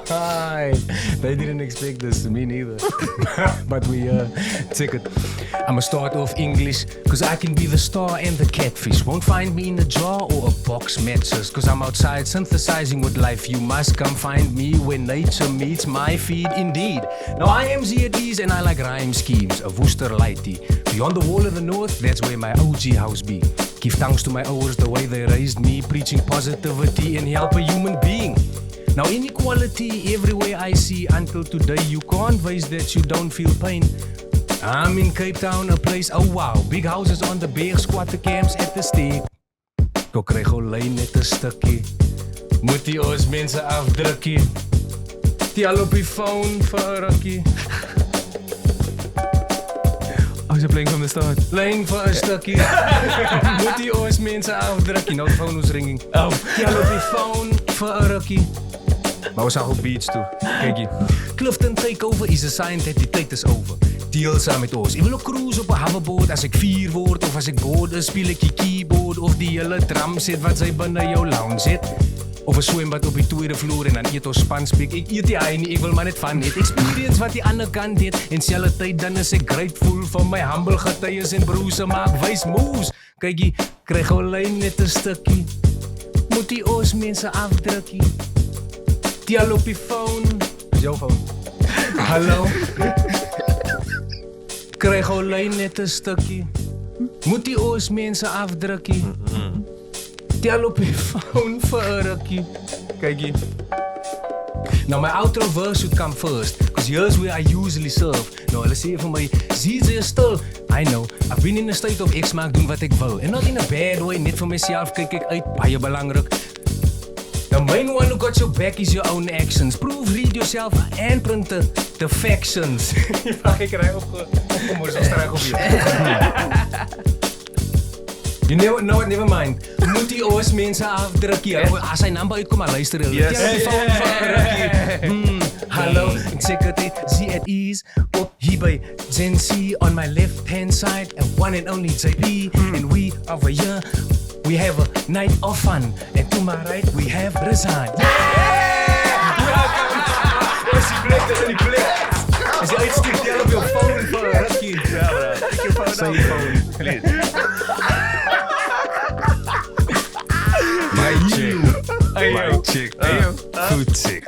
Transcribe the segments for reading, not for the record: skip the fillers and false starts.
Right. They didn't expect this, me neither. But we took it. I'ma start off English, cause I can be the star and the catfish. Won't find me in a jar or a box matches, cause I'm outside synthesizing with life. You must come find me when nature meets my feed, indeed. Now I am Zee Eez and I like rhyme schemes, a Worcester lighty. Beyond the wall of the north, that's where my OG house be. Give thanks to my hours the way they raised me, preaching positivity and help a human being. Now inequality everywhere I see, until today you can't face that you don't feel pain. I'm in Cape Town, a place, oh wow, big houses on the berg, squatter camps at the steek. Toch krijg alleen net een stukje, moet die ons mensen afdrukkie. Die al op die phone vir 'n rukkie. Oh, you're playing from the start. Lijn vir 'n stukkie, moet die ons mensen afdrukkie. Nou die phone was ringing. Oh, die al op die phone vir 'n rukkie. Maar we zagen op beats toe. Kijk hier. Clifton takeover is a sign that die tijd is over. Deel saam met ons. Ik wil ook cruise op een hoverboard. Als ik 4 word of als ik boord is, speel ik je keyboard. Of die hele drum zit wat zij binnen jouw lounge zit. Of een zwembad op die tweede vloer en dan eet ons spanspik. Ik eet die ei niet, ik wil maar net van het. Experience wat die ander kant deed. In selfe tijd dan is ik grateful voor my humble getuies en broers. Maak wijs moves. Kijk hier, krijg alleen net een stukje. Moet die ons mensen afdrukkie. Die al op die phone. Dat is jouw phone. Hallo. Krijg alleen net een stukje. Moet die ons mensen afdrukkie. Die al op die phone vir 'n rukkie. Kijk hier. Now my outro verse should come first, cause here's where I usually serve. Nou hulle sê vir my, Zee is stil. I know, I've been in a state of X maak doen wat ek wil. And not in a bad way, net vir myself kyk ek uit, baie belangrik. The main one who got your back is your own actions. Proofread yourself and print the factions. Ek kry opgemors as reg op hier. You know what, never mind. Moet die ons mense afdrukkie. As hy nummer uitkom, maar luister hulle. Yes. Hallo, ek sê dit Zee Eez op hier by GenC on my left hand side, and one and only JP, and we over here. We have a night of fun, and to my right we have Rizaan. Welkom! Is die blik, dat is die blik. As jy uitsteek, jy op jou phone vir 'n rukkie. Ja, bro. Take your phone out. phone, please. My chick. My chick. Food chick.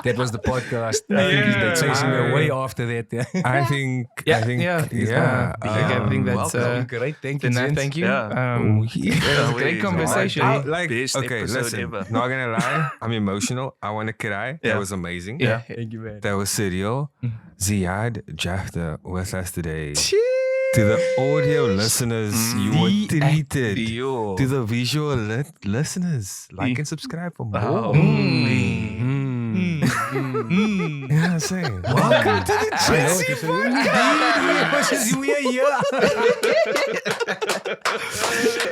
That was the podcast. They're chasing me away after that. I think that's Great, thank you. Thank you. Yeah. It was a great conversation. Best episode ever. Not gonna lie, I'm emotional. I want to cry. That was amazing. Yeah. Thank you, man. That was surreal. Ziyaad, Jeftha with us today. To the audio listeners, you were treated. To the visual listeners, like and subscribe for more. You know what I'm saying? Welcome to the GenC podcast. We are here.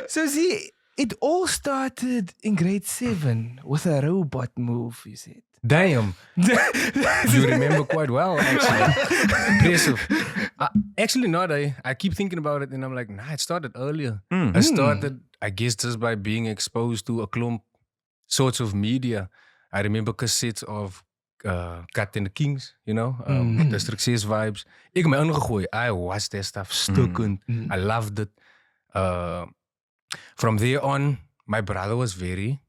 So see, it all started in grade 7 with a robot move, you said. Damn. You remember quite well, actually. Impressive. Actually not, I keep thinking about it and I'm like, nah, it started earlier. I started, I guess, just by being exposed to a klomp sorts of media. I remember cassettes of Cat and the Kings, you know, District 6 vibes. Ik heb me ingegooi. I watched that stuff stukkend. I loved it. From there on, my brother was very,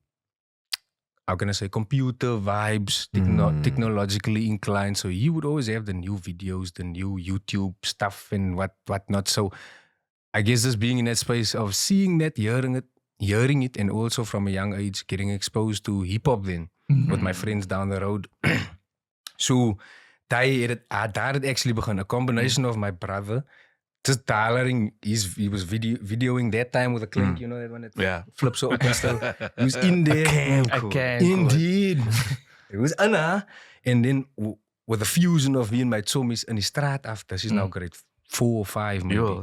how can I say, computer vibes, technologically inclined. So he would always have the new videos, the new YouTube stuff and whatnot. So I guess just being in that space of seeing that, hearing it, and also from a young age getting exposed to hip-hop then with my friends down the road. So daar het actually begun. A combination of my brother just dialing, he was videoing that time with a clink, you know that one that flips so up and stuff. He was in there. I can. Indeed. It was Anna. And then with a fusion of me and my chommies in die straat after, she's now grade 4 or 5 maybe. Yo.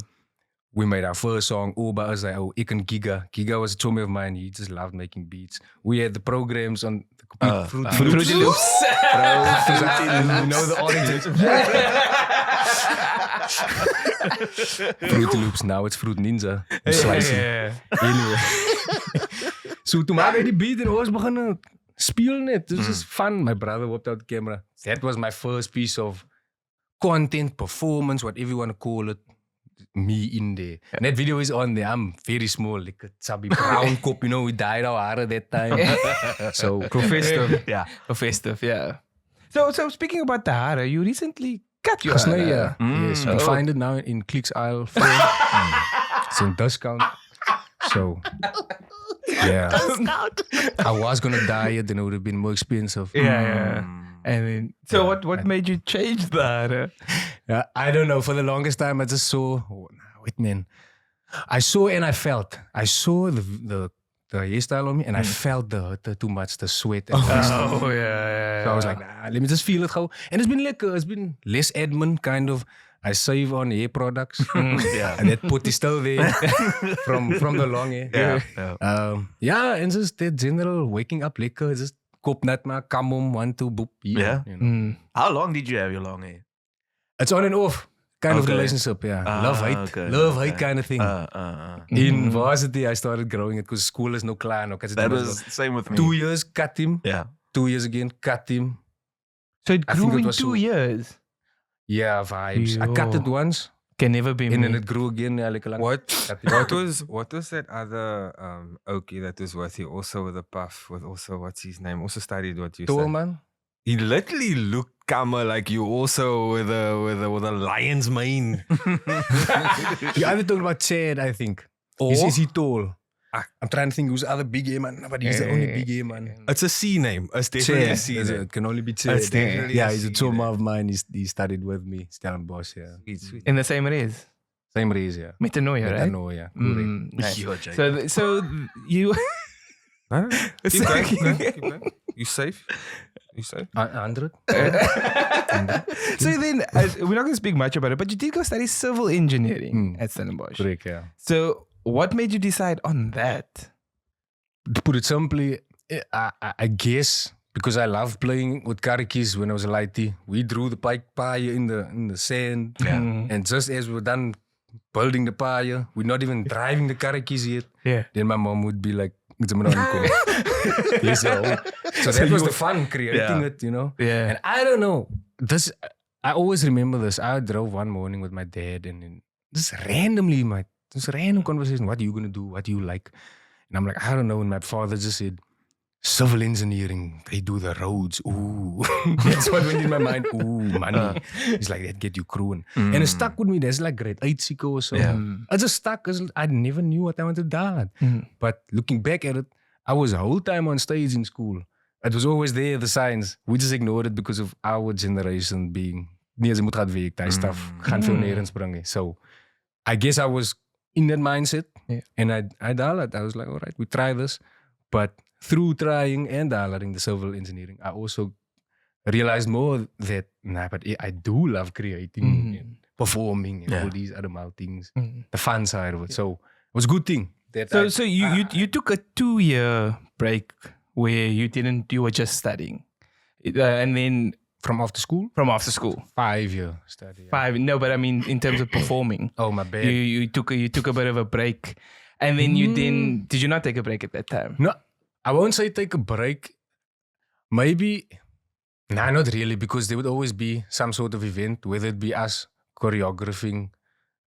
We made our first song, Oba as ik en Giga. Giga was a chommy of mine, he just loved making beats. We had the programs on the Fruity Loops. You know the origins. Fruity Loops, now it's Fruit Ninja. Slicing. Anyway. So toen maak ik die beat en ons beginnen spelen net. Dus het is fun. My brother whipped out the camera. That was my first piece of content, performance, whatever you want to call it. Me in there. And that video is on there. I'm very small, like a chubby brown cop, you know, we dyed our hair at that time. So Professor. Yeah, festive, yeah. So speaking about the hair, you recently cut your hair. yeah. Yes, you can find it now in Clicks Aisle. It's in discount. So, yeah. I was going to dye it, then it would have been more expensive. Yeah. And then, so what made you change that? Yeah, I don't know. For the longest time, I just saw. Wait, man. I saw and I felt. I saw the hairstyle on me, and I felt the too much, the sweat. And yeah. So I was like, nah, let me just feel it go. And it's been lekker. It's been less admin, kind of. I save on hair products. And that put is still there from the long hair. Yeah. And just that general waking up lekker, just kop net maar, kam om, 1, 2, boop. Yeah. You know. How long did you have your long hair? It's on and off kind of relationship, yeah. Love-hate kind of thing. In varsity, I started growing it because school is no klaar. That was the same with me. 2 years, cut him. Yeah. 2 years again, cut him. So it grew in 2 years? Yeah, vibes. I cut it once. Can never be and then it grew again. Yeah, like a What was that other Okie that was with you also with a puff with also what's his name? Also studied what you said. Man. He literally looked Kama like you also with a lion's mane. You either talking about Chad, I think. Or is he tall? I'm trying to think who's the other big hair man, but he's the only big hair man. It's a C name. It's definitely a C name. It can only be Chad. Yeah, he's a trauma of mine. He studied with me, Stellenbosch, yeah. Sweet. In the same race? Same race, yeah. Metanoia, right? Metanoia, correct. Nice. So you... Keep going. You safe? You safe? 100. So then, we're not going to speak much about it, but you did go study civil engineering at Stellenbosch. Correct, yeah. So what made you decide on that? To put it simply, I guess because I loved playing with karretjies when I was a lightie. We drew the paaie in the sand. Yeah. And just as we were done building the paaie, we're not even driving the karretjies yet. Yeah. Then my mom would be like, so that was the fun, creating it, you know? Yeah. And I don't know. I always remember this. I drove one morning with my dad and then just randomly, this random conversation. What are you going to do? What do you like? And I'm like, I don't know. And my father just said, civil engineering, they do the roads. Ooh. That's what went in my mind. Ooh, money. It's like, that get you crewing. And it stuck with me. That's like great uitzieke or so. Yeah. I just stuck because I never knew what I wanted to do. But looking back at it, I was the whole time on stage in school. It was always there, the signs. We just ignored it because of our generation being, nee, ze moet gaan werk, die stuff. Gaan veel nergens brengen. So I guess I was in that mindset. Yeah. And I dialed. I was like, all right, we try this. But through trying and dialing the civil engineering, I also realized more that, but I do love creating and performing and all these other things. The fun side of it. So it was a good thing. So you took a 2-year break where you were just studying. And then... From after school? From after school. 5-year study. Yeah. 5, no, but I mean in terms of performing. Oh, my bad. You took a bit of a break. And then did you not take a break at that time? No, I won't say take a break. Maybe, not really, because there would always be some sort of event, whether it be us choreographing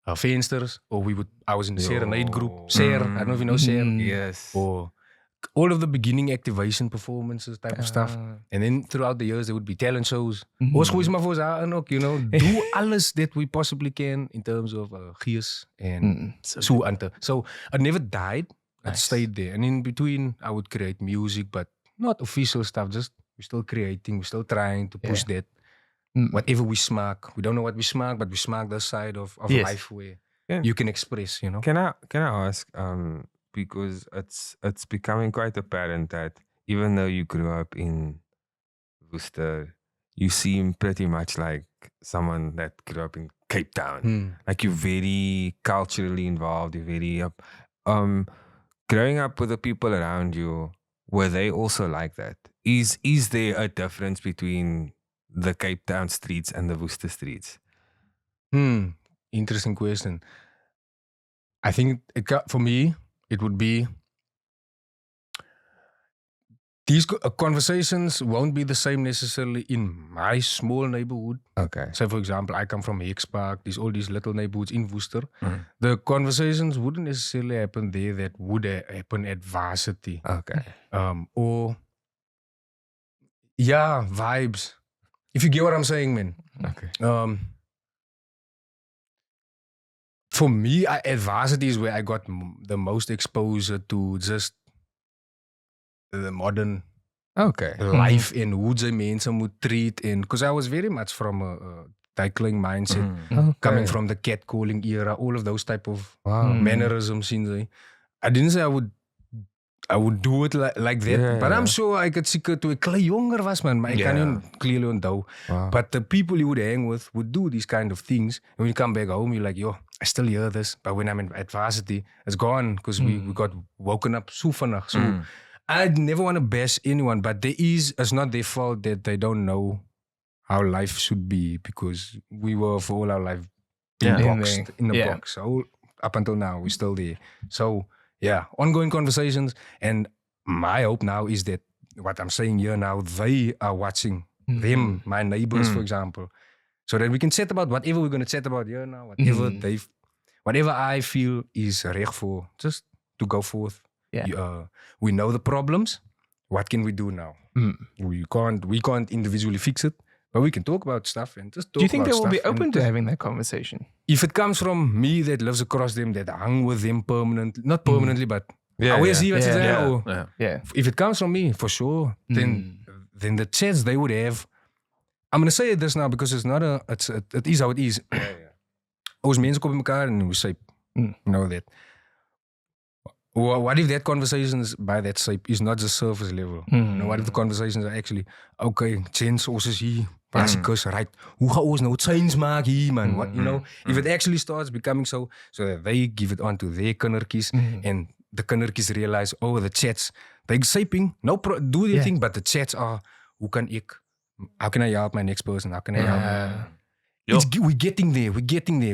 Vensters, or I was in the Serenade group. Ser, I don't know if you know Ser. Yes. Or all of the beginning activation performances type of stuff. And then throughout the years, there would be talent shows. Ons gooi maar vir ons aan ook, you know. Do alles that we possibly can in terms of gees and so ante. So I never died. I stayed there. And in between, I would create music, but not official stuff. Just we're still creating. We're still trying to push that. Whatever we smack. We don't know what we smack, but we smack the side of life where you can express, you know. Can I ask, because it's becoming quite apparent that even though you grew up in Worcester, you seem pretty much like someone that grew up in Cape Town. Like you're very culturally involved. You're very up. Growing up with the people around you, were they also like that? Is there a difference between the Cape Town streets and the Worcester streets? Interesting question. I think for me, it would be these conversations won't be the same necessarily in my small neighborhood. Okay. So, for example, I come from Hicks Park, all these little neighborhoods in Worcester. The conversations wouldn't necessarily happen there that would happen at varsity. Okay. Or, yeah, vibes. If you get what I'm saying, man. Okay. For me, at varsity is where I got the most exposure to just the modern Okay. life en hoe jy mense moet treat. Because I was very much from a tackling mindset, coming from the catcalling era, all of those type of mannerisms. I didn't say I would do it like that, but I'm sure I could seek toe ek klein jonger was, man. Maar ek kan nie clearly onthou. But the people you would hang with would do these kind of things. And when you come back home, you're like, yo, I still hear this. But when I'm at varsity, it's gone because we got woken up so vanaf. So I'd never want to bash anyone, but it's not their fault that they don't know how life should be, because we were for all our life boxed in the box. So up until now, we're still there. So yeah, ongoing conversations. And my hope now is that what I'm saying here now, they are watching them, my neighbors, for example, so that we can chat about whatever we're going to chat about here now, whatever I feel is reg for, just to go forth. Yeah. We know the problems. What can we do now? We can't individually fix it, but we can talk about stuff and just talk about stuff. Do you think they will be open to having that conversation? If it comes from me that lives across them, that hang with them permanently, not permanently, but always see what's there. If it comes from me, for sure, then the chance they would have. I'm going to say this now because it's not it is how it is. Ons mense kom by mekaar en we say, know that. What if that conversations by that shape is not just surface level? What if the conversations are actually, okay, change ons is hier, basicus, right? Hoe gaan ons nou change maak hier, man? What, if it actually starts becoming so that they give it on to their kindertjies and the kindertjies realize, oh, the chats, they're shaping, do their thing, but the chats are, how can I help my next person? How can I help? We're getting there,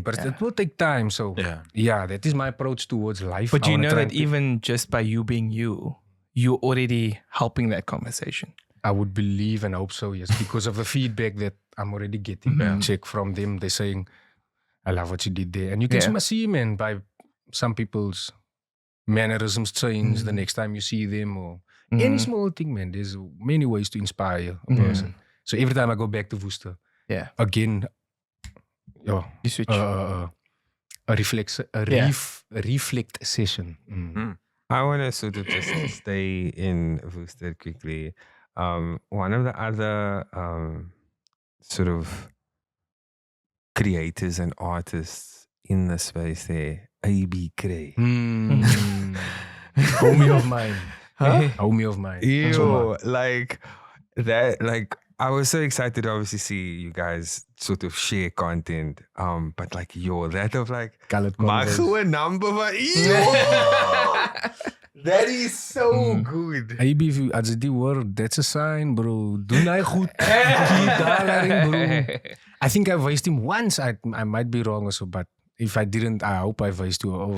but it will take time. So that is my approach towards life. But you know that even just by you being you're already helping that conversation. I would believe and hope so, yes, because of the feedback that I'm already getting. Check from them, they're saying, I love what you did there. And you can see, man, by some people's mannerisms change the next time you see them, or any small thing, man. There's many ways to inspire a person. So every time I go back to Worcester, again, you switch. A reflect session. I want to sort of just stay in Worcester quickly. One of the other sort of creators and artists in the space there, A.B. Cray. Homie of mine. Homie of mine. Like that, like I was so excited to obviously see you guys sort of share content. But like, that of like, maak gewoon number van, that is so good. AB, as die word, that's a sign, bro. Doen hy goed. Keep daarin, bro. I think I voiced him once. I might be wrong also, but if I didn't, I hope I voiced you.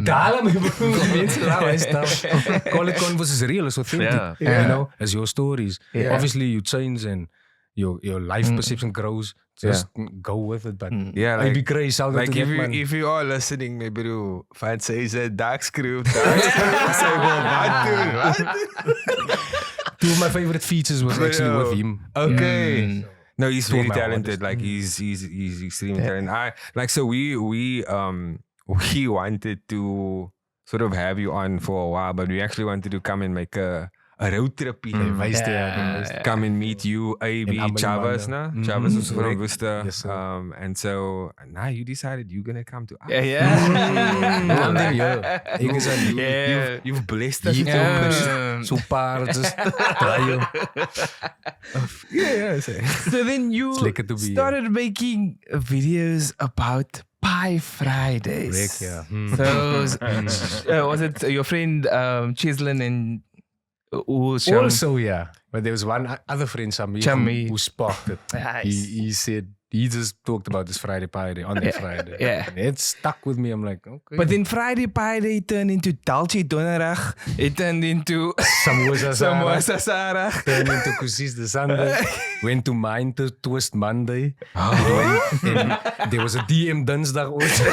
Dala me, bro. Mensen lachen stuff. Call it Converse is real, it's authentic. You know, as your stories. Obviously, you change and your life perception grows. Just go with it, but like, be crazy. Like if you are listening, maybe you find say dark screw. Say what? Two of my favorite features was actually with him. Okay. No, he's very talented. Like he's extremely talented. So we wanted to sort of have you on for a while, but we actually wanted to come and make a road trip. Come and meet you, A.B. Chavez, no? Chavez was from Worcester. Yes, and so now you decided you're gonna come to us. You've blessed us. So far, just So then you started making videos about Pie Fridays. So was it your friend Chislin and also, but there was one other friend, Sammy, who sparked it. He said, he just talked about this Friday Pie Day on that Friday. Yeah. And it stuck with me. I'm like, okay. But then Friday Pie Day turned into Dalchi Donderdag. It turned into Samosa Sarah. turned into Kusis the Sunday. Went to mine to Twist Monday. And there was a DM Dinsdag also.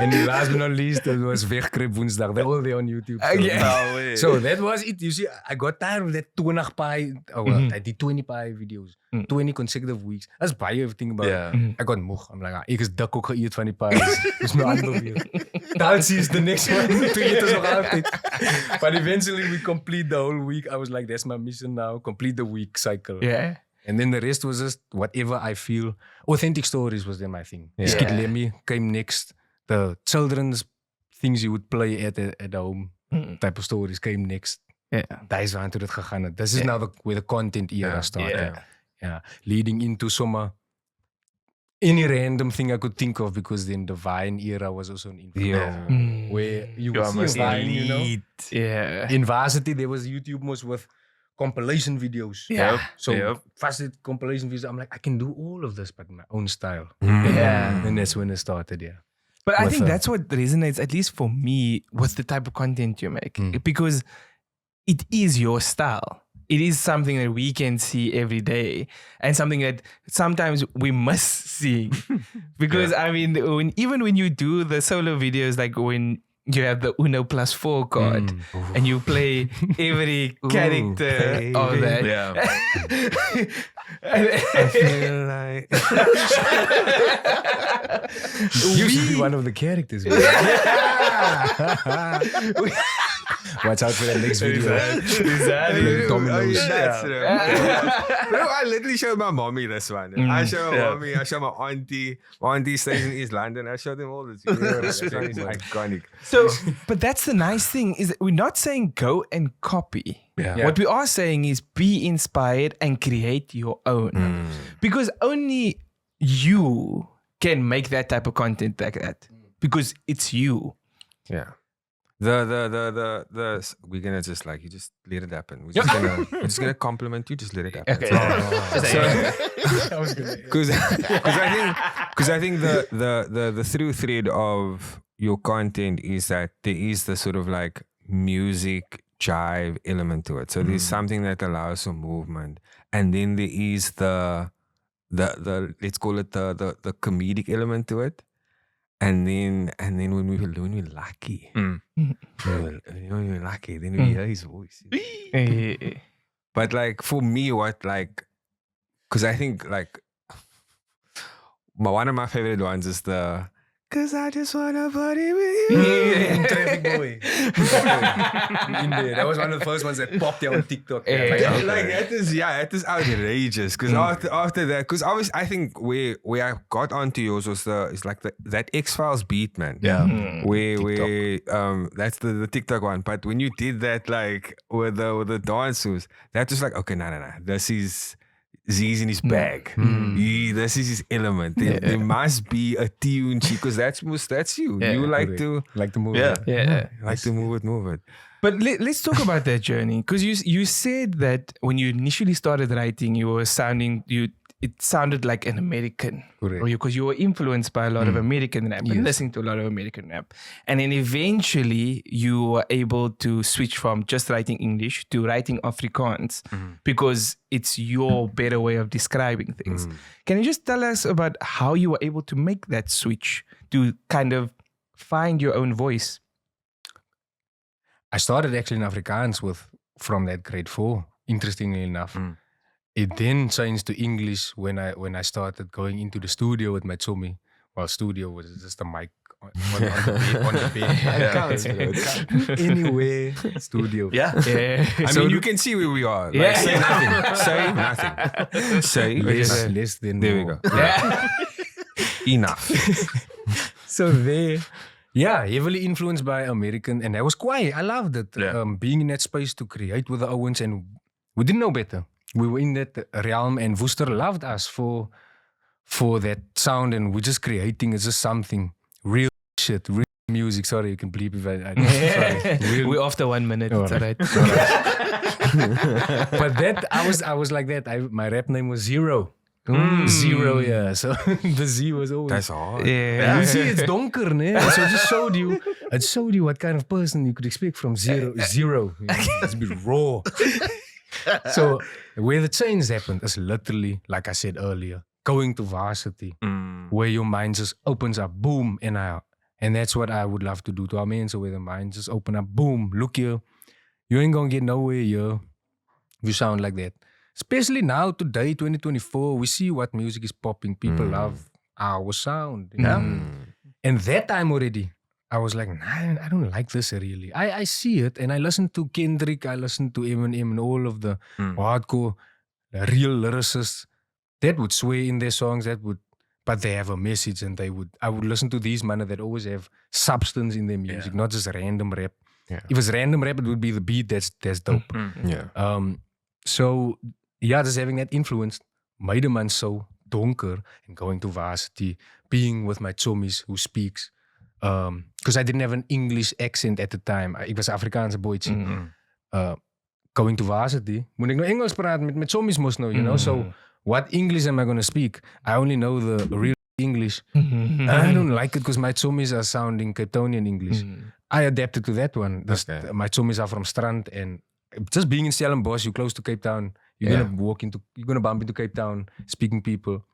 And last but not least, it was Wegkrip Woensdag. They're all there on YouTube. So, so that was it. You see, I got tired of that 20 pie. I did 20 pie videos. 20 consecutive weeks. That's baie everything about it. I got moeg. I'm like, ek is dik ook geëet van die pies. Dis my ander weer. Dalsie is the next one. To eat is nog altyd. But eventually we complete the whole week. I was like, that's my mission now. Complete the week cycle. Yeah. And then the rest was just whatever I feel. Authentic stories was then my thing. Skit Lemmy came next. The children's things you would play at home type of stories came next. Dis waar toe dit gegaan het. This is now where the content era started. Yeah. Leading into any random thing I could think of, because then the Vine era was also an influence. Where you would see Vine, you know? Yeah. In varsity, there was YouTube most with compilation videos. So fast compilation videos, I'm like, I can do all of this, but in my own style. And that's when it started, But I think that's what resonates, at least for me, with the type of content you make. Because it is your style. It is something that we can see every day, and something that sometimes we must see. Because I mean, even when you do the solo videos, like when you have the Uno +4 card and you play every character of that. I feel like you should be one of the characters. Watch out for the next video. Bro, I literally showed my mommy this one. I show my mommy, I show my auntie. My auntie stays in East London. I show them all this video. This one is iconic. So, but that's the nice thing, is that we're not saying go and copy. What we are saying is be inspired and create your own. Because only you can make that type of content like that. Because it's you. Yeah. We're gonna just like, you just let it happen. We're just gonna compliment you, just let it happen. Okay. Because I think the through thread of your content is that there is the sort of like music jive element to it. So there's something that allows for movement, and then there is the let's call it the comedic element to it. And then when we're lucky, when we're lucky, then we hear his voice. But like for me, because I think like one of my favorite ones is the "Cause I just wanna party with you." Traffic Boy. In there. That was one of the first ones that popped out on TikTok. That is outrageous. Because after that, because obviously I think where I got onto yours was that X-Files beat, man. Where that's the TikTok one. But when you did that like with the dances, that was like, okay, no. This is Zee's in his bag. This is his element. There must be a tune, because that's you. You like to move it. Like to move it. But let's talk about that journey, because you said that when you initially started writing, it sounded like an American. Correct. Because you were influenced by a lot of American rap and listening to a lot of American rap. And then eventually you were able to switch from just writing English to writing Afrikaans because it's your better way of describing things. Can you just tell us about how you were able to make that switch to kind of find your own voice? I started actually in Afrikaans from that grade 4, interestingly enough. It then changed to English when I started going into the studio with my Tommy. Well, studio was just a mic on the bed. Anyway, studio. I mean, you can see where we are. Like, say nothing. Say less than there more. We go. Enough. So there, heavily influenced by American, and that was quiet. I loved it. Being in that space to create with the Owens, and we didn't know better. We were in that realm, and Worcester loved us for that sound, and we're just creating. It's just something real shit, real music. Sorry, you can bleep if I We're after 1 minute. Oh, it's all right. But that I was like that. My rap name was Zero. Zero, yeah. So the Z was always... That's hard. Yeah. You see, it's donker, ne? So it just showed you what kind of person you could expect from zero. You know, it's a bit raw. So where the change happened is literally, like I said earlier, going to varsity, where your mind just opens up, boom, and that's what I would love to do to our men. So where the mind just open up, boom, look here, you ain't gonna get nowhere here. You sound like that. Especially now, today, 2024, we see what music is popping. People love our sound. You know? And that time already, I was like, nah, I don't like this really. I see it, and I listen to Kendrick, I listen to Eminem and all of the hardcore, the real lyricists that would swear in their songs, but they have a message, and I would listen to these men that always have substance in their music, not just random rap. Yeah. If it's random rap, it would be the beat that's dope. So just having that influence made a man so donker, and going to varsity, being with my chommies who speaks. Because I didn't have an English accent at the time. Ik was een Afrikaanse boytje. Going to varsity, moet ik nou Engels praten met chommies moest nou, you know? So what English am I going to speak? I only know the real English. I don't like it because my chommies are sounding Cape Townian English. I adapted to that one. My chommies are from Strand, and just being in Stellenbosch, you're close to Cape Town. You're gonna bump into Cape Town, speaking people,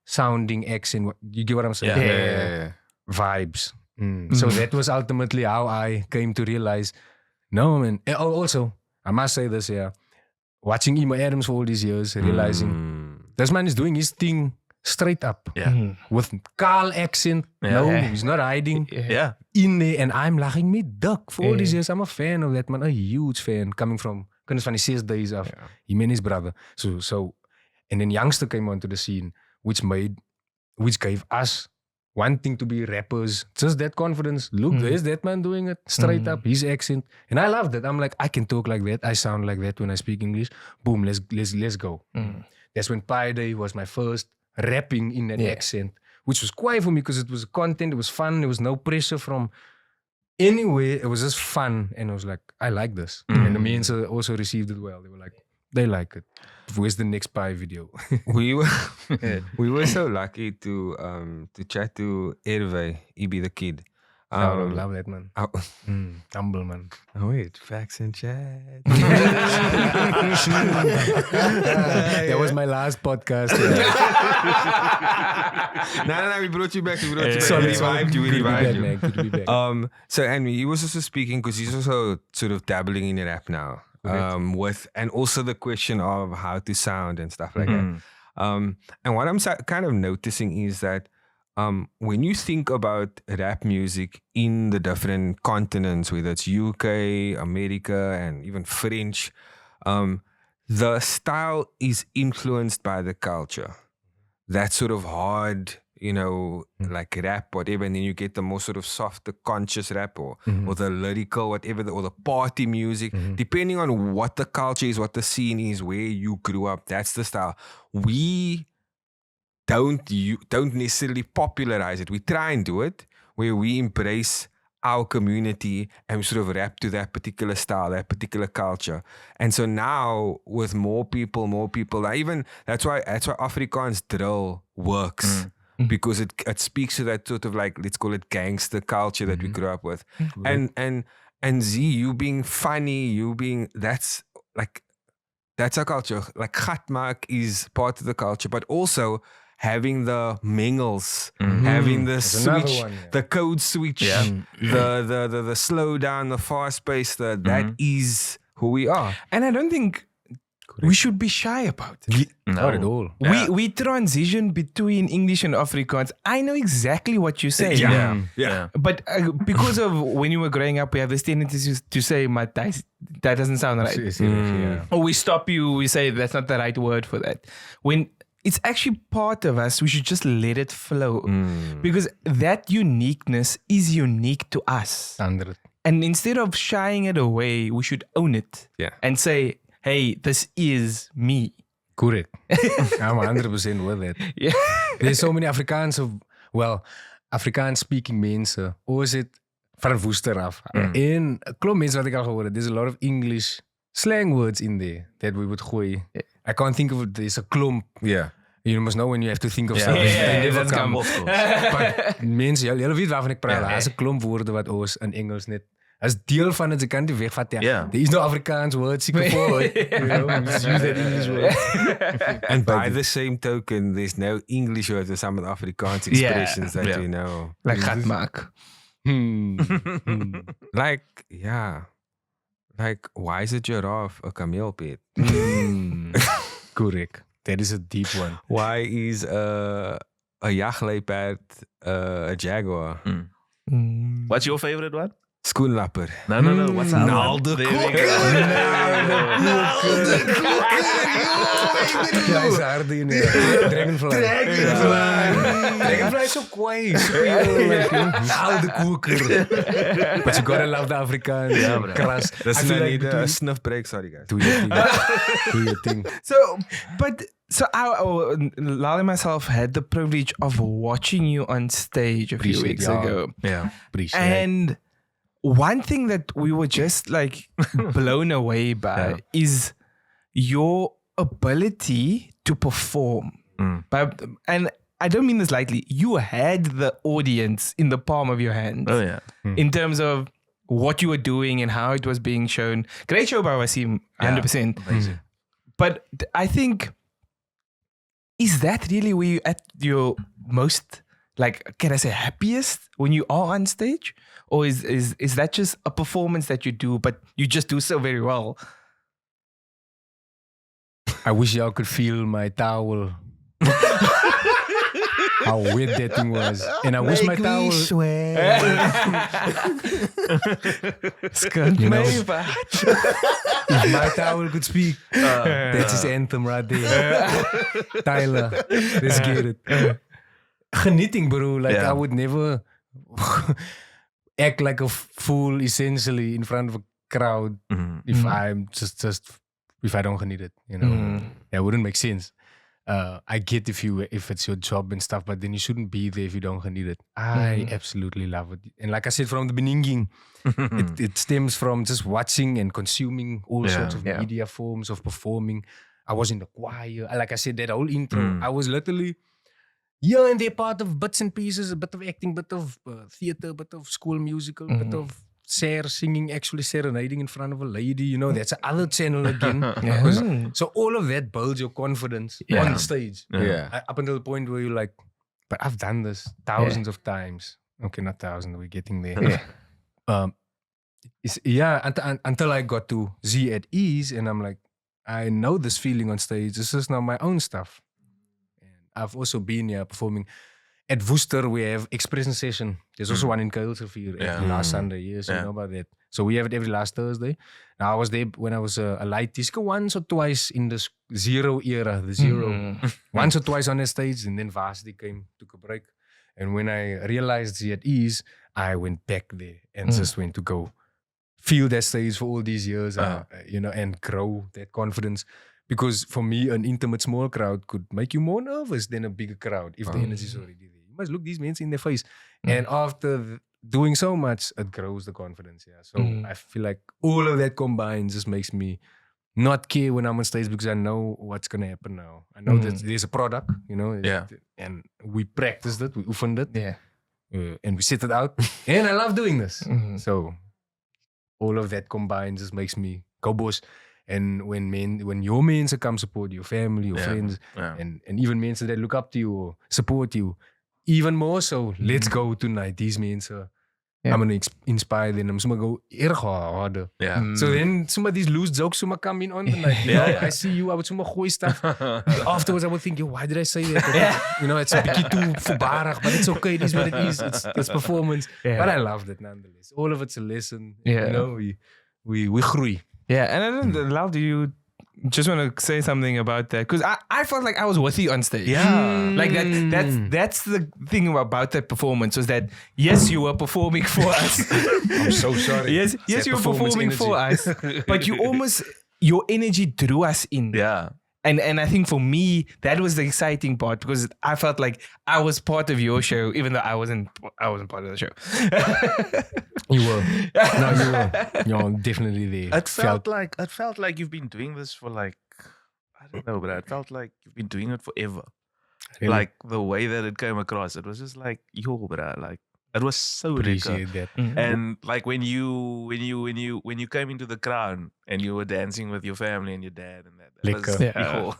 sounding accent. You get what I'm saying? Yeah. Vibes. So that was ultimately how I came to realize, no man. Also, I must say this, watching Emo Adams for all these years, realizing this man is doing his thing straight up. With Carl accent. He's not hiding. In there, and I'm laughing me duck for all these years. I'm a fan of that man, a huge fan, coming from Kunst van die 6 days of him and his brother. So and then Youngster came onto the scene, which gave us wanting to be rappers, just that confidence. Look, there's that man doing it straight up, his accent, and I loved it. I'm like, I can talk like that. I sound like that when I speak English. Boom, let's go. That's when Pi Day was my first rapping in that accent, which was quite for me because it was content, it was fun, there was no pressure from anywhere. It was just fun, and I was like, I like this. And the men also received it well. They were like, they like it. Where's the next Pi video? we were so lucky to chat to Hervé, Ibi the Kid. I love that man. Humble man. Oh wait, facts and chat. That was my last podcast. No, we brought you back. We Sorry, revived you. Good to be back. So Henry, he was also speaking because he's also sort of dabbling in rap now. And also the question of how to sound and stuff like that. And what I'm kind of noticing is that when you think about rap music in the different continents, whether it's UK, America, and even French, the style is influenced by the culture. That sort of hard, like rap, whatever, and then you get the more sort of softer, conscious rap or the lyrical, whatever, or the party music, depending on what the culture is, what the scene is, where you grew up, that's the style. We don't necessarily popularize it. We try and do it where we embrace our community and we sort of rap to that particular style, that particular culture. And so now with more people, even that's why Afrikaans drill works. Because it speaks to that sort of like, let's call it gangster culture that we grew up with. And Z, you being funny, that's our culture. Like Gatmak is part of the culture, but also having the mingles, having the switch, the code switch, the slow down, the fast pace, that is who we are. And I don't think we should be shy about it. Not at all. We transition between English and Afrikaans. I know exactly what you say. But because of when you were growing up, we have this tendency to say, that doesn't sound right. Or we stop you, we say that's not the right word for that. When it's actually part of us, we should just let it flow. Because that uniqueness is unique to us. 100. And instead of shying it away, we should own it and say, hey, this is me. Correct. I'm 100% with it. There's so many Afrikaans speaking mensen. Or is it van Worcester af? En klop mensen wat ik al gehoord heb. There's a lot of English slang words in there that we would gooi. I can't think of it. There's a klomp. You must know when you have to think of Ja. something. Ja, They never that's come. Of course. But mense, julle weet waarvan ek praat. Ja. Daar's 'n klomp woorde wat ons in Engels net as deel van dit, jy kan dit wegvat. Ja. Ja. There is no Afrikaans word seeker for it. You know, just use that English word. And by the same token, there's no English word or some Afrikaans expressions that Yeah. you know. Like gat maak. Like, yeah. Like, why is a giraffe a camel pet? Correct. That is a deep one. Why is a jachtluipaard a jaguar? What's your favorite one? Schoenlapper. No. What's that? Naalde There we koeken. go. Ja, is hard in Dragonfly. Dragonfly is so kwaai. Al de koeker. But you gotta love the Afrikaans. Ja, bro. Kras. Dat I is feel nou like niet doe- een snuff break, sorry guys. Doe je ding. Doe je ding. So Lal and myself had the privilege of watching you on stage a few Appreciate, weeks yeah. ago. Yeah. Appreciate. And one thing that we were just like blown away by is your ability to perform. And I don't mean this lightly. You had the audience in the palm of your hand Oh yeah. in terms of what you were doing and how it was being shown. Great show by Wasim, 100%. Amazing. But I think, is that really where you at your most, like, can I say happiest when you are on stage? Or is that just a performance that you do, but you just do so very well? I wish y'all could feel my towel. How wet that thing was. And I wish my towel... Skunk You know, me, but- if my towel could speak, that's his anthem right there. Tyler, let's get it. Geniting, bro. Like, Yeah. I would never act like a fool, essentially, in front of a crowd if I'm just if I don't geniet it, you know. That wouldn't make sense. I get if it's your job and stuff, but then you shouldn't be there if you don't geniet it. I absolutely love it. And like I said from the beginning, it stems from just watching and consuming all sorts of media forms of performing. I was in the choir. Like I said, that whole intro, I was literally here and there part of bits and pieces, a bit of acting, bit of theater, bit of school musical, bit of singing, actually serenading in front of a lady. You know, that's another channel again. So all of that builds your confidence on the stage. Yeah. Up until the point where you're like, but I've done this thousands of times. Okay, not thousands, we're getting there. Until I got to Zee Eez, and I'm like, I know this feeling on stage. This is now my own stuff. And I've also been performing at Worcester. We have expression session. There's also one in Quizler every last Sunday. Yes, you know about that. So we have it every last Thursday. Now I was there when I was a light disco once or twice in the zero era, the zero. Once or twice on the stage, and then Varsity came, took a break. And when I realized Zee Eez, I went back there and just went to go feel that stage for all these years, you know, and grow that confidence. Because for me, an intimate small crowd could make you more nervous than a bigger crowd if the energy is already there. You must look these men in their face. And after doing so much, it grows the confidence. Yeah. So I feel like all of that combined just makes me not care when I'm on stage because I know what's going to happen now. I know that there's a product, you know, and we practiced it, we oefened it, and we set it out. And I love doing this. So all of that combined just makes me go boss. And when your men come support your family, your friends, and even men that look up to you or support you, even more so, let's go tonight. These men, I'm going to inspire them. I'm going to go erg harder. So then some of these loose jokes come in on the night. You know, I see you, I would some gooi stuff. Afterwards, I would think, why did I say that? You know, it's a bit too voorbarig, but it's okay. It is what it is. It's performance. But I loved it nonetheless. All of it's a lesson. You know, we groei. Yeah, and then Lal, do you just want to say something about that? Because I felt like I was with you on stage. Yeah. Like that's the thing about that performance was that, yes, you were performing for us. I'm so sorry. Yes, you were performing for us. But your energy drew us in. Yeah. And I think for me, that was the exciting part because I felt like I was part of your show, even though I wasn't part of the show. You were. No, you were. You're definitely there. It felt like you've been doing this for like, I don't know, but it felt like you've been doing it forever. Really? Like the way that it came across, it was just like, yo, bruh, like it was so Appreciate ridiculous. that. And like when you came into the crowd and you were dancing with your family and your dad and that Lekker. was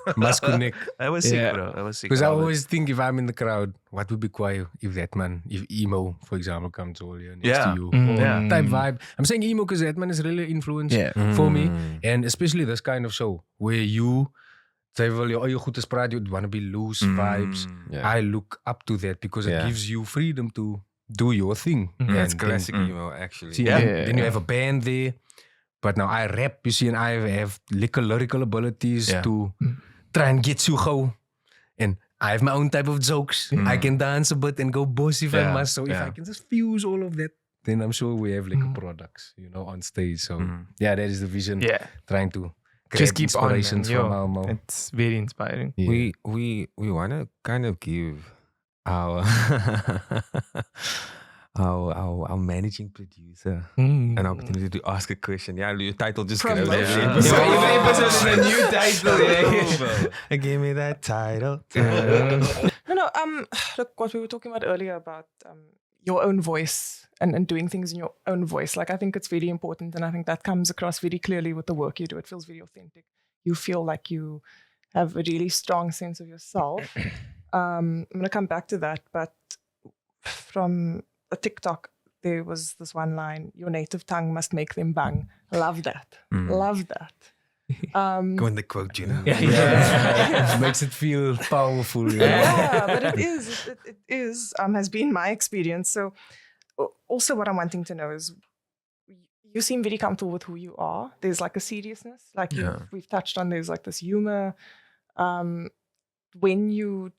yo. Must connect. That was sick, Yeah. bro. That was sick. Because I love it. always think if I'm in the crowd, what would be quiet if that man, if emo, for example, comes all here next to Yeah. you. Mm. Or Yeah. type vibe. I'm saying emo because that man is really influenced for me. And especially this kind of show where you say, well, your goed is praat, you want to be loose vibes. Yeah. I look up to that because it Yeah. gives you freedom to do your thing. Yeah, it's And classic then, emo, actually. see, then you have a band there. But now I rap, you see, and I have lyrical abilities Yeah. to try and get you go. And I have my own type of jokes. I can dance a bit and go boss if I Yeah, must. So if yeah. I can just fuse all of that, then I'm sure we have like products, on stage. So yeah, that is the vision. Yeah. Trying to Just grab keep on, man. inspirations from Almo. It's very inspiring. Yeah. We want to kind of give our our managing producer an opportunity to ask a question. Yeah, your title just came out. Yeah. So every episode is a new title. Yeah. Give me that title. No. Look, what we were talking about earlier about your own voice and doing things in your own voice. Like, I think it's very important, and I think that comes across very clearly with the work you do. It feels very authentic. You feel like you have a really strong sense of yourself. I'm going to come back to that, but from a TikTok, there was this one line: "Your native tongue must make them bang." Love that. Love that. Go in the quote, you know. Yeah. Makes it feel powerful. Yeah, but it is. It is. Has been my experience. So, also, what I'm wanting to know is, you seem very comfortable with who you are. There's like a seriousness, like we've touched on. There's like this humor. When you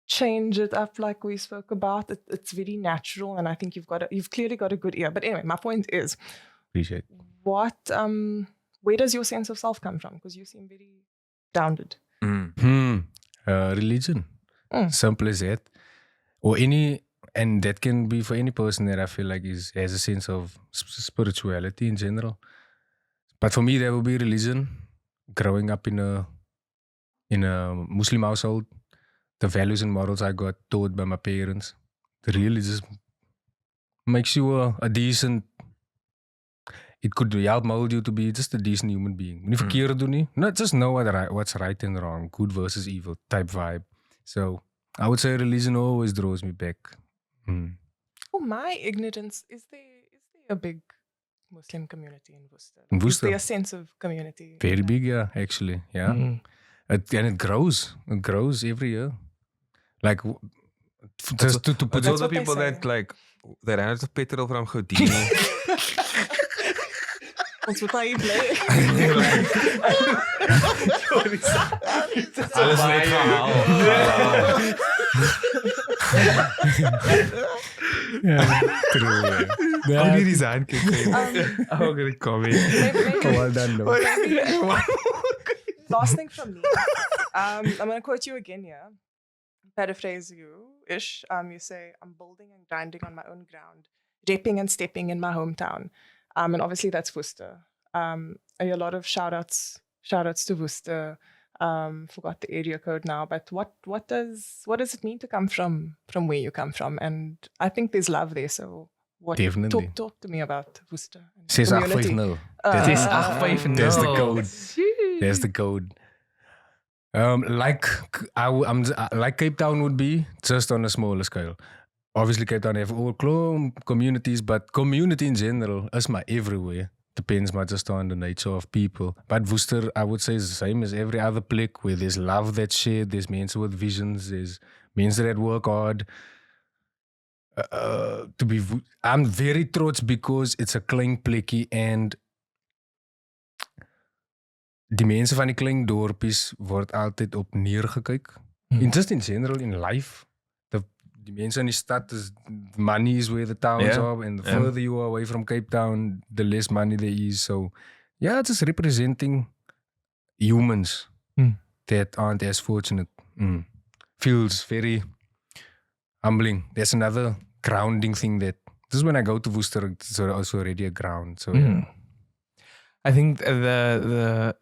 change it up, like we spoke about, it's very natural, and I think you've clearly got a good ear. But anyway, my point is, Appreciate it. what where does your sense of self come from? Because you seem very grounded. Religion. Simple as that. Or and that can be for any person that I feel like has a sense of spirituality in general. But for me, that would be religion. Growing up in a Muslim household, the values and morals I got taught by my parents, really just makes you a decent. It could help mold you to be just a decent human being. Nie verkeerd doen nie. Not just know what's right and wrong, good versus evil type vibe. So I would say religion always draws me back. For my ignorance, is there a big Muslim community in Worcester? In Is Worcester? there a sense of community? Very big, yeah, actually. Yeah. And it grows. It grows every year. Like, just to put It's all That's the what they people say. that like that ran out of petrol from Gauteng. Ons moet maar hier bly. Alles net gehaal. True, Oh, die Rizaan kyk. Oh, good comment. Maybe- well done, though. Last thing from me. I'm going to quote you again here. Paraphrase you-ish. You say, "I'm building and grinding on my own ground, repping and stepping in my hometown." And obviously that's Worcester. A lot of shout-outs to Worcester. Forgot the area code now, but what does it mean to come from where you come from? And I think there's love there. So Definitely. talk to me about Worcester. and 6850. That's the code. That's the code. Like Cape Town would be, just on a smaller scale. Obviously, Cape Town have all communities, but community in general is my everywhere. Depends much just on the nature of people. But Worcester, I would say, is the same as every other plek where there's love that's shared, there's mensen with visions, there's mensen that work hard. I'm very trots because it's a klein plekkie and die mense van die klein dorpies word altyd op neergekyk. Just in general in life. Die mense in die stad is money is where the towns are, and the further you are away from Cape Town, the less money there is. So yeah, it's just representing humans that aren't as fortunate. Feels very humbling. There's another grounding thing that this is when I go to Worcester, it's also already a ground. So I think the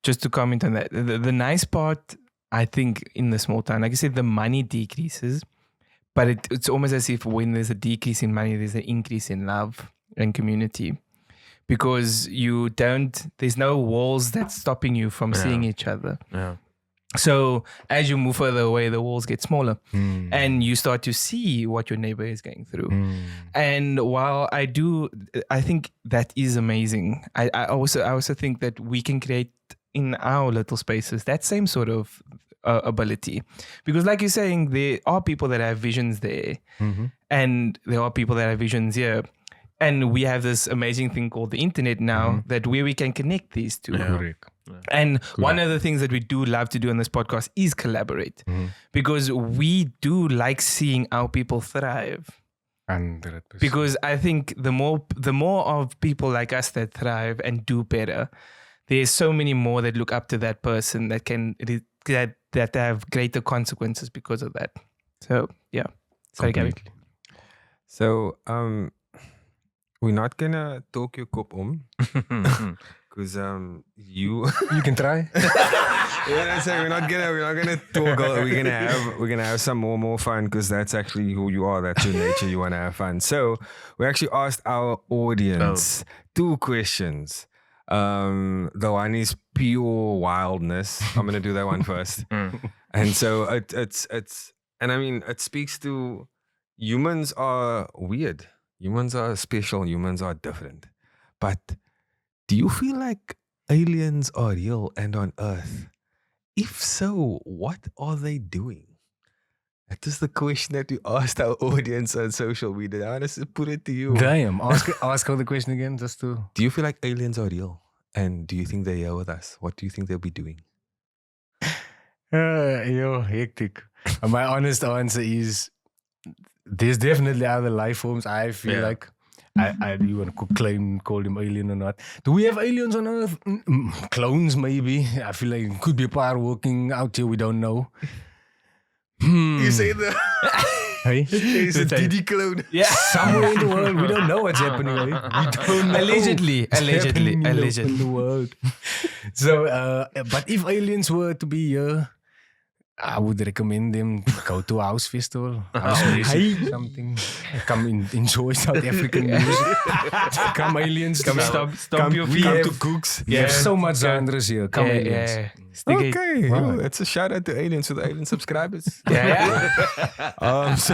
just to comment on that, the nice part I think in the small town, like I said, the money decreases, but it's almost as if when there's a decrease in money, there's an increase in love and community. Because there's no walls that's stopping you from seeing each other. Yeah. So as you move further away, the walls get smaller and you start to see what your neighbor is going through. And while I think that is amazing. I also think that we can create in our little spaces that same sort of ability. Because like you're saying, there are people that have visions there and there are people that have visions here. And we have this amazing thing called the internet now that where we can connect these two. Yeah. Correct. And one of the things that we do love to do on this podcast is collaborate because we do like seeing our people thrive. 100%. Because I think the more of people like us that thrive and do better, there's so many more that look up to that person that can that have greater consequences because of that. So yeah. Sorry, Gabby. So we're not gonna talk your kop because you can try. We're not gonna talk. We're gonna have some more fun because that's actually who you are. That's your nature. You wanna have fun. So we actually asked our audience 2 questions. The one is pure wildness. I'm gonna do that one first. And so it's and I mean it speaks to humans are weird. Humans are special, humans are different. But do you feel like aliens are real and on Earth? If so, what are they doing? That is the question that we asked our audience on social media. I want to put it to you. Damn. Ask her the question again just to... Do you feel like aliens are real? And do you think they're here with us? What do you think they'll be doing? Hectic. My honest answer is there's definitely other life forms. I feel like I you want to call them alien or not. Do we have aliens on Earth? Clones maybe. I feel like it could be a part working out here. We don't know. You say the Hey? it's a Diddy clone. Yeah. Somewhere in the world, we don't know what's happening. Right? We don't know. Allegedly. In the world. So, but if aliens were to be here, I would recommend them to go to a house festival, house music, something. Come enjoy South African music. Come aliens, Come stomp your feet. Come to Cooks. We have so much genres here. Come aliens. Okay, Wow. It's a shout out to aliens, to the alien subscribers. Yeah. So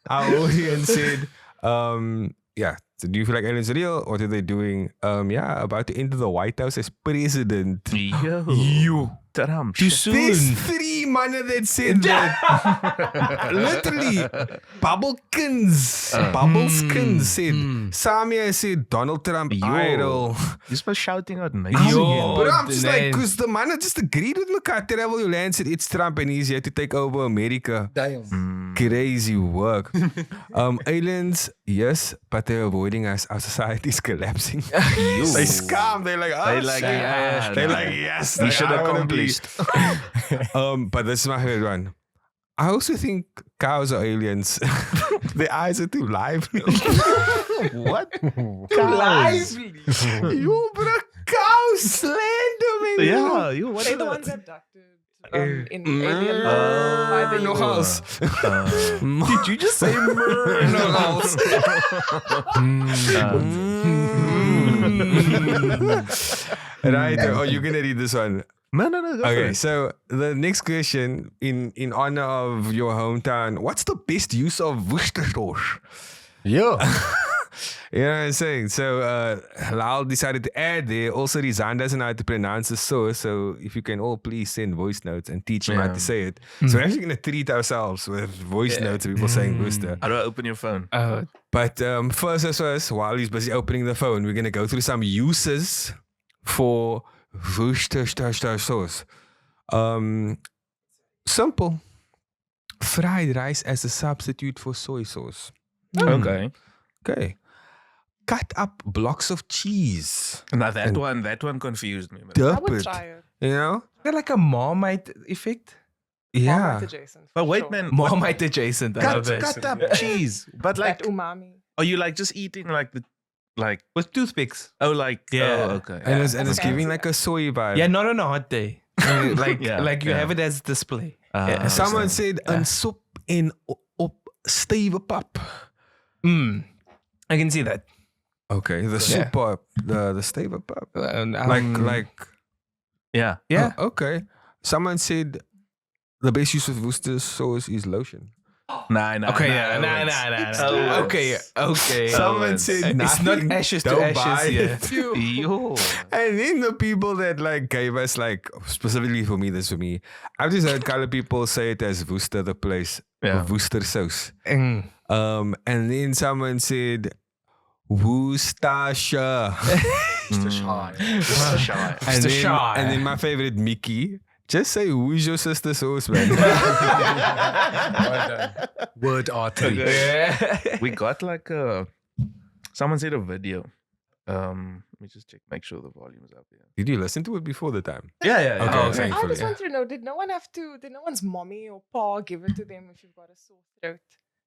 our audience said, so do you feel like aliens are real? What are they doing? About to enter the White House as president. You. Trump. Too soon. There's 3 men that said that. Literally. Bubbleskins said. Samia said Donald Trump idol. This was shouting out names. But I'm just like, because the man just agreed with Maka. Travel your land said it's Trump and he's here to take over America. Damn. Crazy work. Aliens, yes, but they're avoiding us. Our society is collapsing. They scam. They're like, yes. Mission accomplished. But this is my favorite one. I also think cows are aliens. Their eyes are too lively. What? Lively. You, bro, cows slander me. Yeah, you. What They're are the ones abducted in Alien by the nogals. Did you just say Nogals. Right, are you gonna read this one? No. Go for Okay, it. so the next question in honor of your hometown, what's the best use of Worcester sauce? Yeah. You know what I'm saying? So Lal decided to add there. Also, Rizaan doesn't know how to pronounce the sauce. So if you can all please send voice notes and teach him how to say it. So we're actually going to treat ourselves with voice notes of people saying Worcester. How do I open your phone? But first, while he's busy opening the phone, we're going to go through some uses for Worcester sauce. Simple. Fried rice as a substitute for soy sauce. Okay. Cut up blocks of cheese. Now that one confused me. Man. I Dip would it. try it. You know? They're like a Marmite effect. Yeah. Marmite adjacent. But wait, Sure. man. Marmite adjacent. I love that. Cut up cheese. But That like, umami. are you like just eating like With toothpicks. oh, like, Yeah. oh, okay. And it's That's giving fancy. like a soy vibe. Yeah, not on a hot day. Like you have it as display. Someone said een soep en op steve pap. I can see that. Okay, the soup pap, the steve pap. Like Yeah. Yeah. oh, okay. Someone said the best use of Worcester sauce is lotion. Nah. Okay, nah. Okay. Someone said It's not nothing, ashes to don't buy ashes. Yeah. it. Yo. And then the people that like gave us like specifically for me, this for me. I've just heard color people say it as Worcester the place. Yeah. Worcester sauce. Mm. And then someone said Worcestershire. And then my favorite Mickey. Just say who's your sister sauce, man. Well done. Word artery. We got like someone said a video. Let me just check, make sure the volume's up here. Did you listen to it before the time? Yeah. Okay, Oh, thank I you. just want to know, did no one's mommy or pa give it to them if you've got a sore throat?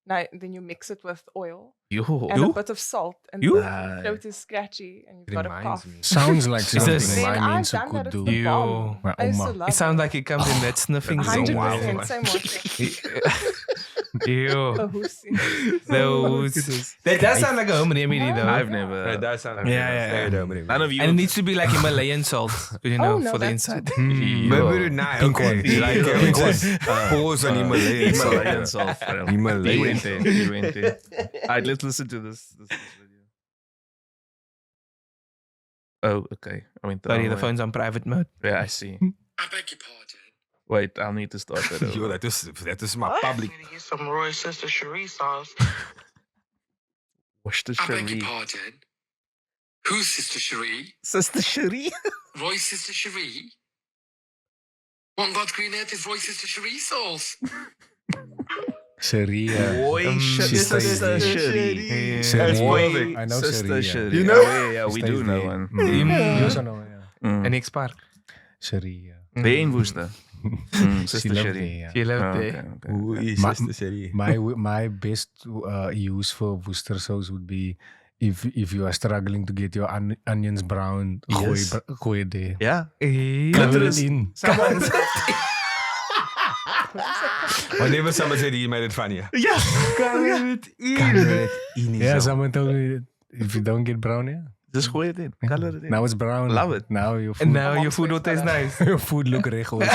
Now, then you mix it with oil Yo. and a bit of salt, and You? if your throat is scratchy and you've got a cough. Sounds like something Then my I've mensen done that. could It's do. the You- bomb. My I used to oma. love It sounds like it comes in that sniffing zone. 100%, same water. Ew. Oh, Those. That does sound like a home remedy though. I've never. That sounds Yeah. None of you. And it needs to be like Himalayan salt, you know, Oh, no, for the that's- inside. Remember now, okay. Like pause on Himalayan Himalayan salt. salt. He Himalayan went salt. there. He went there. Alright, let's listen to this video. Oh, okay. I mean, Sorry, the phone's on private mode. Yeah, I see. I beg your pardon. Wait, I'll need to start that over. Yo, that is my public. I'm gonna use some Roy's sister Sheree sauce. Worcester I beg your Sheree. pardon. Who's Sister Sheree? Sister Sheree? Roy's sister Sheree? What God green earth is Roy's sister Sheree sauce? Sharia. Boy, she's Sister crazy. Sheree. Sharia. Boy, I know Sister Sharia. Sheree. You know? Yeah, we do know one. You also know, yeah. An ex-park. Sharia. They in Worcester. Sister She loved Sheree. it, yeah. She loved Oh, it. okay. Who is Ma- Sister Sheree? My best use for Worcester sauce would be if you are struggling to get your onions brown, Yes. gooi it there. Yeah. Cover it in. Whenever someone said he made it funnier. Yeah. Cover it in. Yeah, someone told me that if you don't get brown, yeah. Just gooi it in. Color it in. Now it's brown. Love it. Now your food, And now your food will taste nice. your food look reg also.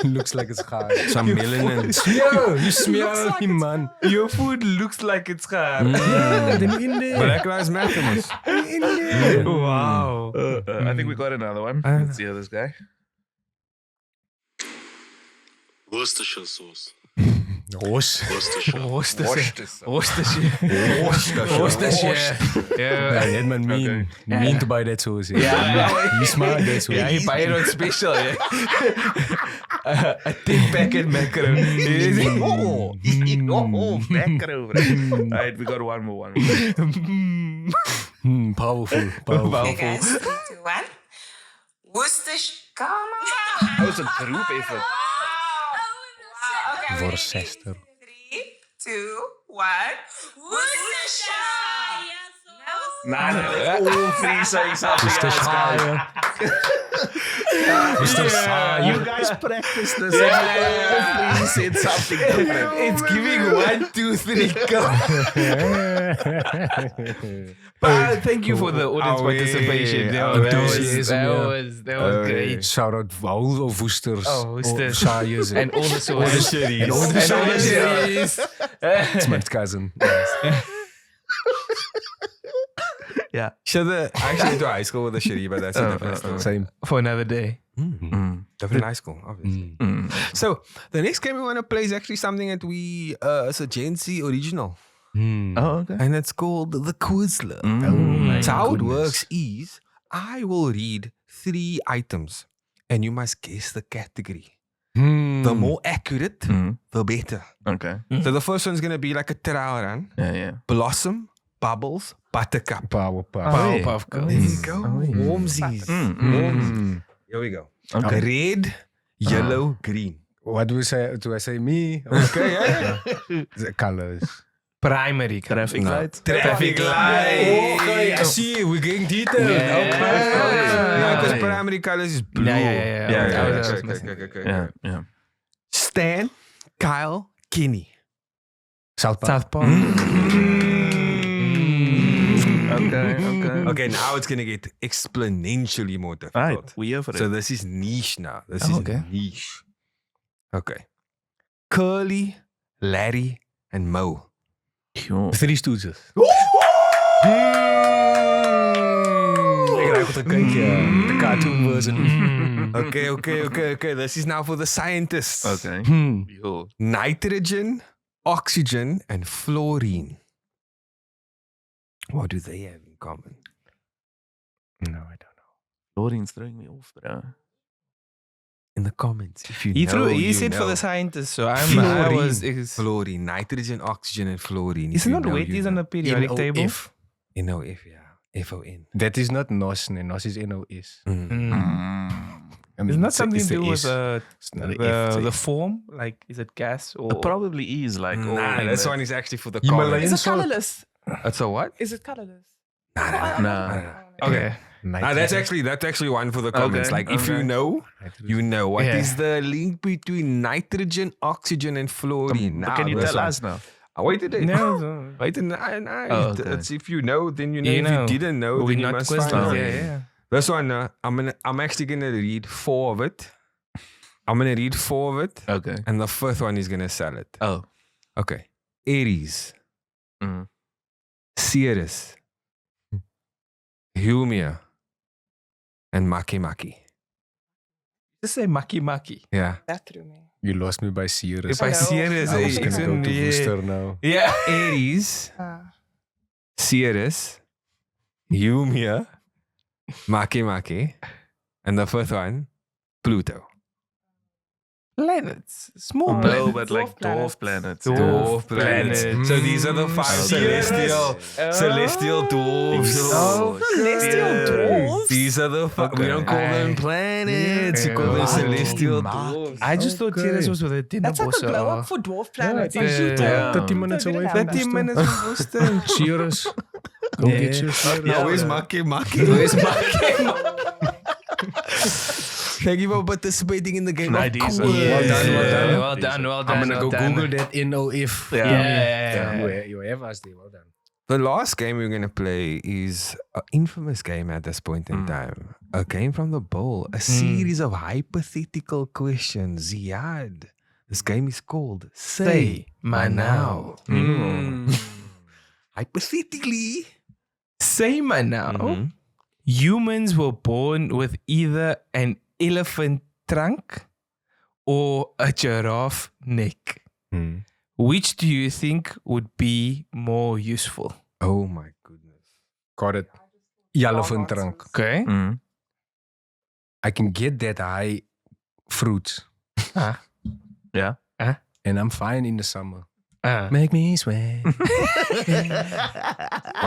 Looks like it's gaar. Some melanin. Yo, you smell like him, it's man. Your food looks like it's gaar. Yeah, then in there. Black Lives Matter. mos. In there. Wow. I think we got another one. Let's see how this guy. Worcestershire sauce. Roos. Worcestershire. Worcestershire. Yeah, Yeah. that man mean. Okay. Mean to buy that sauce. Yeah. You smell that sauce. Yeah, you buy it on special. Yeah. A 10-packet macaron. Macro. Alright, we got one more. Powerful. Powerful. Guys, 3, 2, 1. Worcestershire. Come on. That was a group effort. Wow. Okay, ready? Worcester. 3, 2, 1. Worcestershire. Nah, all three say something else, guys. You guys practice this. All three said something different. It's giving 1, 2, 3 go. But thank you for the audience participation. That was great. Shout out all of Worcesters. Oh, Worcesters. Shires. And all the sauces. And all the And all the Shires. series. It's my cousin. Yeah. I actually went to high school with a Sheree, but that's a different story. Same. For another day. Different high school, obviously. So the next game we want to play is actually something that we it's a GenC original, Oh, okay. and it's called the Quizler. my So how it goodness. works is I will read 3 items, and you must guess the category. The more accurate, the better. Okay. So the first one's gonna be like a trial run: Yeah. Blossom, Bubbles, Buttercup. Powerpuff Girls. There you go. Warmsies. Here we go. Okay. Red, yellow, green. What do we say? Do I say me? Okay, yeah. The colors. Primary color. Traffic light. Traffic light. Okay, I see. We're getting detailed. No, because primary colors is blue. Yeah. Yeah, yeah. Stan, Kyle, Kenny. South Park. South Park. Okay. Okay, now it's gonna get exponentially more difficult. Right, we here for it. So this is niche now. This is okay. niche. Okay. Curly, Larry, and Mo. Yo. Three Stooges. Ik ruik het een kijkje. De cartoon version. Okay. This is now for the scientists. Okay. Yo. Nitrogen, oxygen, and fluorine. What do they have in common? No, I don't know. Florian's throwing me off, bro. In the comments, if you He know, you said for know. the scientists, so I Fluorine. was. Fluorine, nitrogen, oxygen, and fluorine. Is If it you not know, weight you is know. on the periodic table? NOF. NOF, yeah. FON. That is not NOS. Nee, NOS is NOS. Mm. I mean, It's not it's something it's to the do with S. It's not a F. the form. Like, is it gas or? It probably is like all Nah, in this that. one is actually for the Himalayan comments. Is it colorless? It's a what? Is it colorless? Nah. Okay. That's actually one for the comments. Okay, Like if you okay. know, you know. What is Yeah. the link between nitrogen, oxygen, and fluorine? But can you this tell one- us now? Wait a minute. No. Wait a minute. Oh, okay. It's if you know, then you know. You If know. you didn't know, We're then you not must Quizler. find out. Yeah. This one, I'm actually gonna read 4 of it. I'm gonna read 4 of it, Okay. and the 5th one is gonna sell it. Oh. Okay. Aries, Mm. Sirius, Humia, and Maki. Just say maki maki. Yeah. That threw me. You lost me by Sirius. If I Hello. serious, I was it's gonna go to yeah. Worcester now. Yeah. Aries, Ah. Sirius, Humia, Maki, and the 5th one, Pluto. Planets, small No, planets. but like Dwarf dwarf planets. Dwarf planets. planets. So these are the 5 celestial dwarfs. Oh, celestial dwarfs. These are the 5. We don't call them planets. We call them celestial dwarfs. I just thought Sirius was with a dinner That's like a glow up for dwarf planets. Yeah, Like, shoot, yeah. 30 minutes Don't away do from that. 30 minutes from Worcester. Sirius. Go get your Sirius. Yeah, where's Maki? Where's Maki? Thank you for participating in the game. Nah, Of decent. course. Well done. Well done. I'm gonna well go done. Google that NOF. Yeah. You have us there. Well done. The last game we're going to play is an infamous game at this point in time. A game from the bowl. A series of hypothetical questions. Ziyaad. This game is called Say my now. Hypothetically. Say my now. Mhm. Humans were born with either an elephant trunk or a giraffe neck. Which do you think would be more useful? Oh my goodness. Got it. Elephant trunk. Okay. Mm. I can get that high fruits. Yeah. And I'm fine in the summer. Ah. Make me sweat. What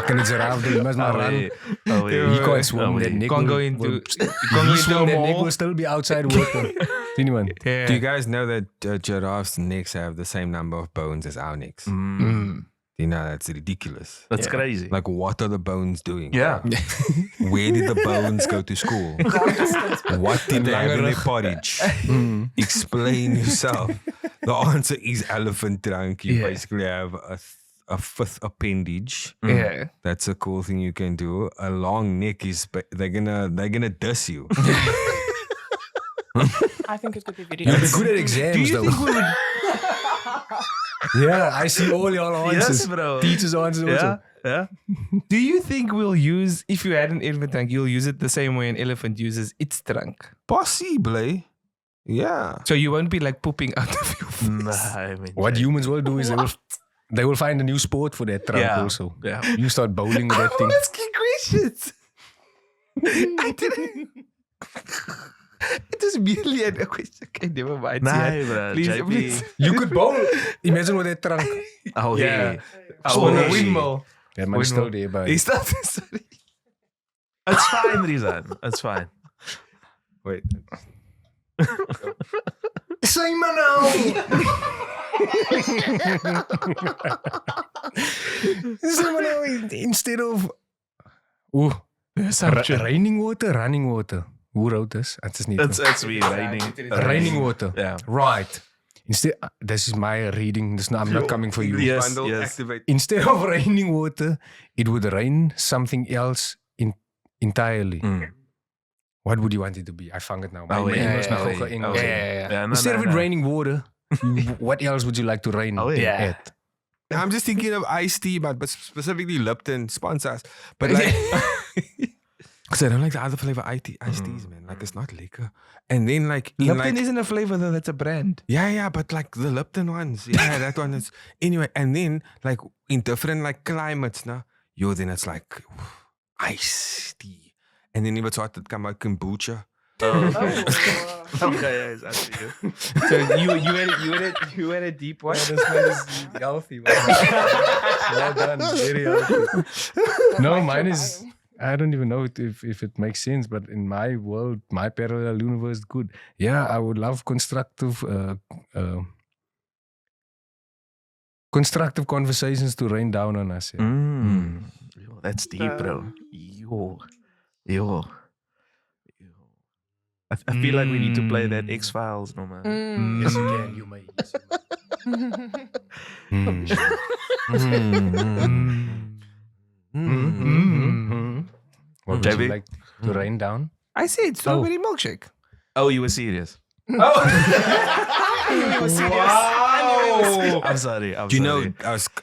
can a giraffe do? You must not run. Oh, He can't swim. That neck Can't will- go into. will- Can't go He into swim, a that neck mall. will still be outside water. Anyone? Yeah. Do you guys know that giraffes' necks have the same number of bones as our necks? Mm. You know, that's ridiculous. That's crazy. Like, what are the bones doing? yeah. Where did the bones go to school? What did they have in their porridge? Explain yourself. The answer is elephant trunk. You Yeah. basically have a 5th appendage. Yeah. That's a cool thing you can do. A long neck is they're gonna diss you. I think it could be video. You'll be good at exams, though. Yeah, I see all your answers. Yes, bro. Teachers' answers also. Yeah. Do you think we'll use, if you had an elephant trunk, you'll use it the same way an elephant uses its trunk? Possibly. Yeah. So you won't be like pooping out of your face. Nah, I mean, What humans will do is they will find a new sport for that trunk Yeah. also. Yeah. You start bowling with that thing. asking questions. I didn't. It was merely a question. Okay, never mind. Nah, Ziyaad. bro. Please, JP. please. You could bowl. Imagine with that trunk. Oh, Yeah. yeah. Oh, Oh, a hey. windmill. That man is still there, but Is that sorry? It's fine, Rizaan. It's fine. Wait. Say maar nou! Say maar nou, instead of... raining water, running water. Hoe rood is? Het is niet. It's me, Raining water. Yeah. Right. Instead, this is my reading. I'm not coming for you. Yes. Activate. Instead of raining water, it would rain something else entirely. What would you want it to be? I found it now. Instead of it raining water, what else would you like to rain at? I'm just thinking of iced tea, but specifically Lipton sponsors. But like, because I don't like the other flavor iced teas, man. Like, it's not liquor. And then like Lipton isn't a flavor though, that's a brand. Yeah, but like the Lipton ones, that one is anyway. And then like in different like climates, now, then it's like iced tea. And then it started to come out kombucha. Okay, yes, I see you. So you had a deep one. This one is healthy. Well done, very healthy. No, mine is. I don't even know if it makes sense, but in my world, my parallel universe, good. Yeah, I would love constructive conversations to rain down on us. Yeah. Yo, that's deep, bro. Yo. I feel like we need to play that X-Files, no man. Yes, you can. You may. What would JB? you like to rain down? I said strawberry milkshake. Oh, you were serious? I'm sorry. Do you know,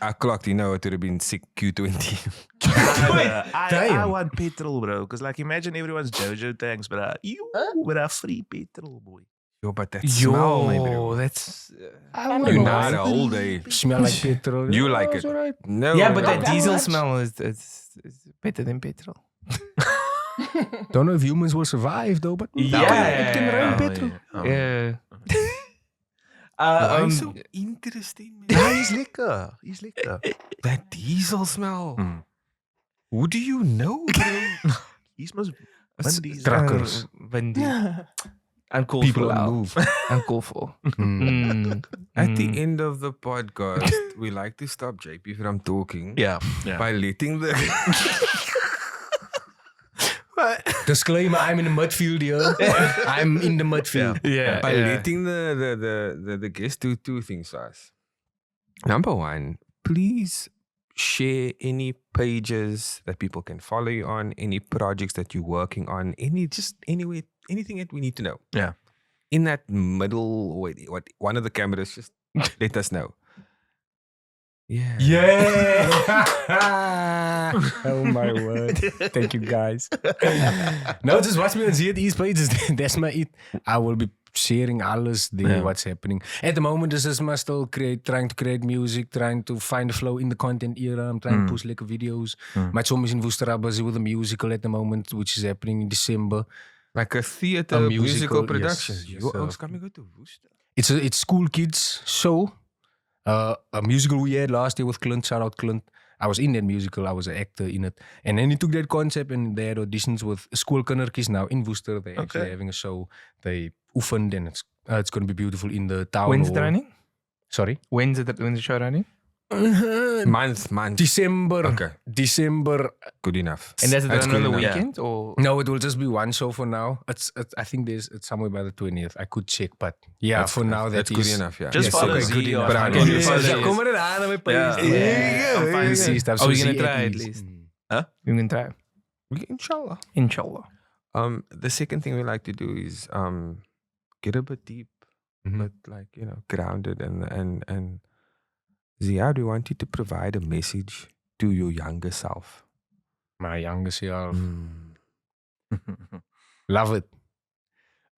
I clocked, it would have been sick Q20. I want petrol, bro. Because like, imagine everyone's Jojo tanks, but with a free petrol, boy. Yo, but that smell, maybe. That's... You not a whole day. Smell like petrol. You like it. Right. No. Yeah, but that diesel smell is better than petrol. Don't know if humans will survive though, but it can rain petrol. Yeah. Why so interesting, man? He's lekker. That diesel smell. Who do you know, bro? He's most Truckers. Windy. Uncalled People for. on the move. Uncalled for. At the end of the podcast, we like to stop JP from talking. Yeah. By letting the... Disclaimer, I'm in the midfield here. I'm in the midfield. Yeah. By letting the guests do two things for us. Number one, please share any pages that people can follow you on, any projects that you're working on, anyway, anything that we need to know. Yeah. In that middle, one of the cameras, just let us know. Yeah. Oh my word. Thank you guys. No, just watch me on Zee Eez pages. That's my it. I will be sharing alles there, what's happening. At the moment, this is my still trying to create music, trying to find the flow in the content era. I'm trying to push like videos. My soms in Worcester busy with a musical at the moment, which is happening in December. Like a theater musical production. Yes, You're always coming to Worcester. It's school kids show. A musical we had last year with Clint. Shout out Clint. I was in that musical. I was an actor in it. And then he took that concept and they had auditions with school kindertjies now in Worcester. They're actually having a show. They oefened and it's going to be beautiful in the town. When's it running? Sorry? When's the show running? Month. December. Okay. December. Good enough. And that's That's done on good the enough. weekend? Or? No, it will just be one show for now. It's I think it's somewhere by the 20th. I could check, but yeah, for now that's good enough. Yeah. Just follow okay, good Zee enough. on But I IG. can follow Ja, kom maar aan met page. I'm fine with it. Stuff. Oh, So you're gonna Zee try at Eez. least. Huh? You're gonna try. Inshallah. Inshallah. The second thing we like to do is get a bit deep, but like grounded and Ziyaad, we want you to provide a message to your younger self. My younger self. Love it.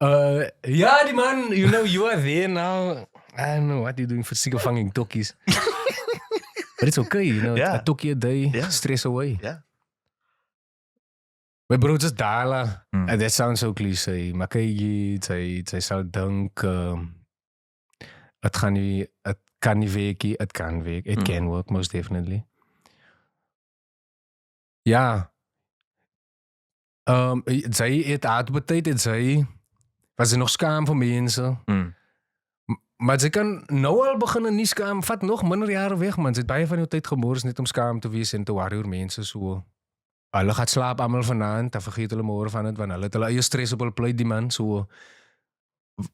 Yeah, die man, you are there now. I don't know what you're doing for vanging tokkies. But it's okay, Yeah. a tokkie a day, Yeah. stress away. Yeah. My bro, just dala. And that sounds so cliché. Maar kijk, zij zal denken, het kan niet werken, het kan werken. It can work, most definitely. Ja. Zij het uitbetijd, zij was er nog schaam voor mensen. Maar sy kan nou al begin nie skaam, vat nog minder jare weg man. Sy het baie van jou tyd gemors net om skaam te wees en te worry oor mense so. Hulle gaan slaap almal vanaand, dan vergeet hulle môre van dit want hulle het hulle eie stress op hulle plate die man so.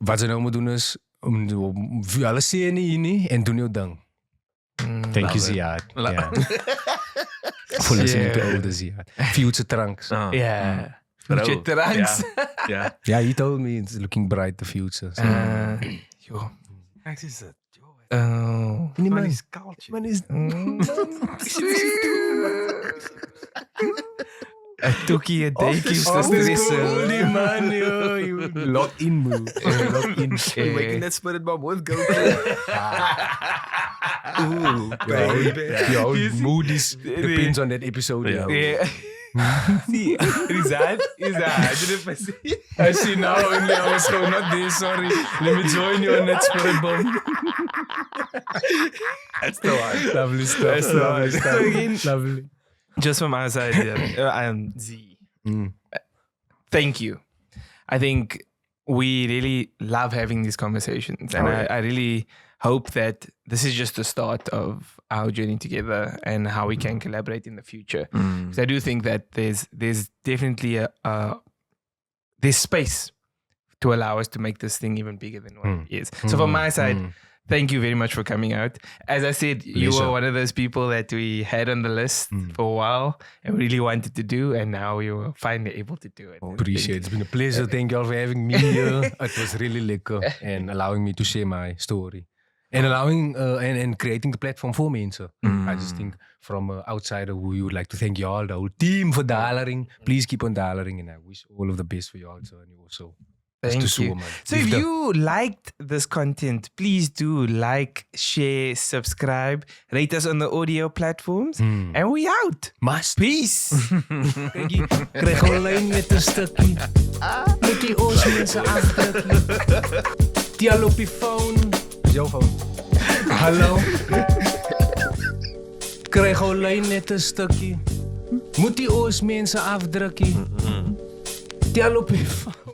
Wat sy nou moet doen is om hulle sê nie en doen jou ding. Thank you, Ziyaad. Yeah. For listening to older Ziyaad. Future trunks. Yeah. Future trunks. Yeah. Yeah, he told me it's looking bright the future. So. Yo. Ek sê dit. Oh. Man is culture. Man is A tukkie a day keeps the stress. Holy man, yo, you lock in move. Lock in. You're making that spirit bomb with go. Ooh, your mood is depends on that episode. Yeah. See, Rizaan, I didn't see. I see now only I was so not there, sorry. Let me join you on that spirit bomb. That's the one. Lovely stuff. Lovely stuff. Lovely. Just from our side, I'm Zee. Thank you. I think we really love having these conversations, and I really hope that this is just the start of our journey together and how we can collaborate in the future. Because I do think that there's definitely there's space to allow us to make this thing even bigger than what it is. So from my side, thank you very much for coming out. As I said, you were one of those people that we had on the list for a while and really wanted to do, and now we were finally able to do it. Appreciate it. It's been a pleasure. Thank you all for having me here. It was really lekker and allowing me to share my story. And allowing and creating the platform for mensen. I just think from an outsider, we would like to thank y'all, the whole team for dialing. Please keep on dialing, and I wish all of the best for y'all journey also. Thank you. So if you liked this content, please do like, share, subscribe, rate us on the audio platforms, and we out. Must. Peace. Krijg alleen met een stukje. Moet die oors mensen afdrukken. Die al op je phone. Jouw phone. Hallo. Krijg alleen net een stukje. Moet die oors mensen afdrukken. Die al op je phone.